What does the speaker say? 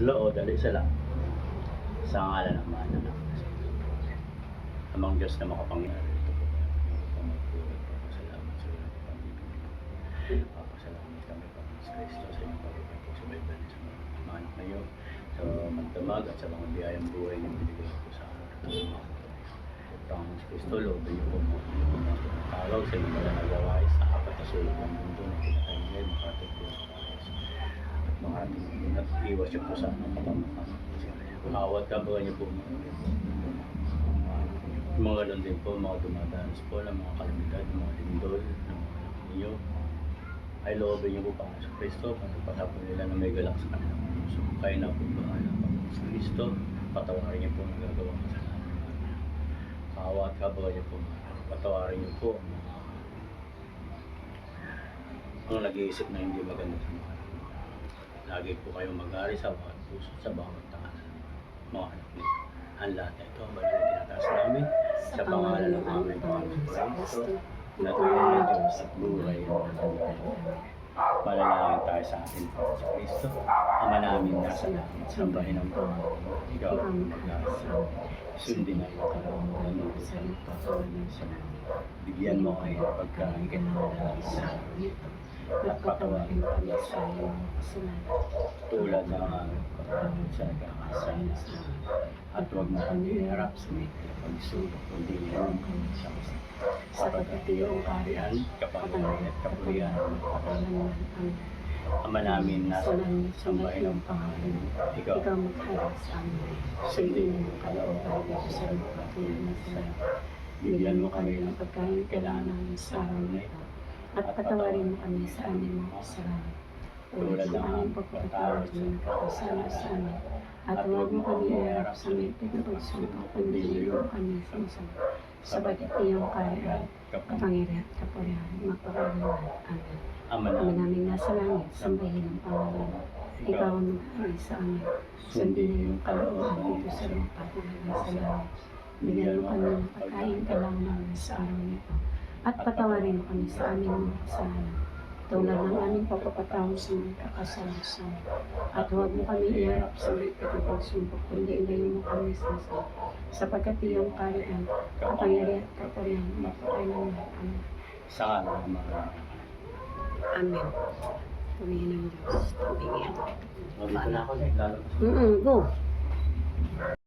Loo, dali sila. Sa ngalan ng Ama, ng Anak, Amang Diyos na makapangyarihan. Ito po pamagpuri, papasalamat sa iyo, Panginoon. Papasalamat kami, Panginoon Kristo, sa inyong pagkakas po sa baybay sa mga anak na iyo, sa magdamag at sa mga biyayang buhay na binigay po sa araw. Panginoon Kristo, loobin niyo po mga tawag sa inyong mga nagawain sa apat na sulok ng mundo na kinakain ngayon, makatid po sa ayos. At mga ating nag-iwas niyo po sa mga kapamakan. Awat kabagan niyo po mga ganun din po, mga dumadanas po ng mga kalamidad, mga lindol, ng mga anak ninyo. Ay loobin niyo po para sa Kristo, para pasapon nila na may galak sa kanilang puso. Kayo na po bahala Panginoon sa Kristo, patawarin niyo po ang nagagawang kasalanan. Awat kabagan niyo po, patawarin niyo po ang nag-iisip na hindi maganda sa mga anak. Lagi po kayong mag-ari sa bawat puso, sa bawat tahanan. Mga anak nito. Ang lahat na ito, bali na tinataas namin sa pangalan ng aming Panginoon Kristo, na tunay na Diyos at buhay. Malalangin tayo sa ating Panginoon Kristo, Ama namin nasa langit, sambahin ang Panginoon. Ikaw ang mag-asa. Sundin ang kalooban mo sa pagkakulang sa bigyan mo kayo pagkain ka ng isa. At patawarin kami sa iyong kasalanan tulad ng aming pagkakulang sa nagkakasala. At huwag mo kami iharap sa may pagsulok kundi iharap kami sa kasi. Sapagkat iyong kaharian, kapangyarihan at kapurihan ng pagkakalan. Ama namin nasa sambahin ang pangalan mo. Ikaw magharap sa amin. Sundin mo ang kalooban mo sa pagkakalan sa bigyan mo kami ng pagkain kailangan namin sa araw na ito. At patawarin mo kami sa aming mga kasalanan. Tulad ng aming pagpapatawad na nakakasala sa amin. At huwag mo kami iharap sa may pagsumpah, kundi mo kami sa isang. Sapagkat iyong kaharian, kapangyarihan at kapurihan, magpapagalan. Amen. Ama namin nasa langit, sambahin ang pangalan mo. Ikaw ang maghari sa amin. Sundin iyong kalooban dito sa lupa na sa langit. Bigyan mo kami ng pagkain kailangan namin sa araw nito. At patawarin mo kami sa aming mga kasalanan. Tulad ng aming pagpapatawad sa mga kakasala sa amin. At huwag mo kami iharap sa may pagsumpah, kundi ilayo mo kami sa isa. Sapagkat iyong kaharian, kapangyarihan at kapurihan, magpakailanman. Amen. Sa ngalan ng mga Amen. Pumingin ng Diyos. Pumingin. Dito na ako, lalabas. Go.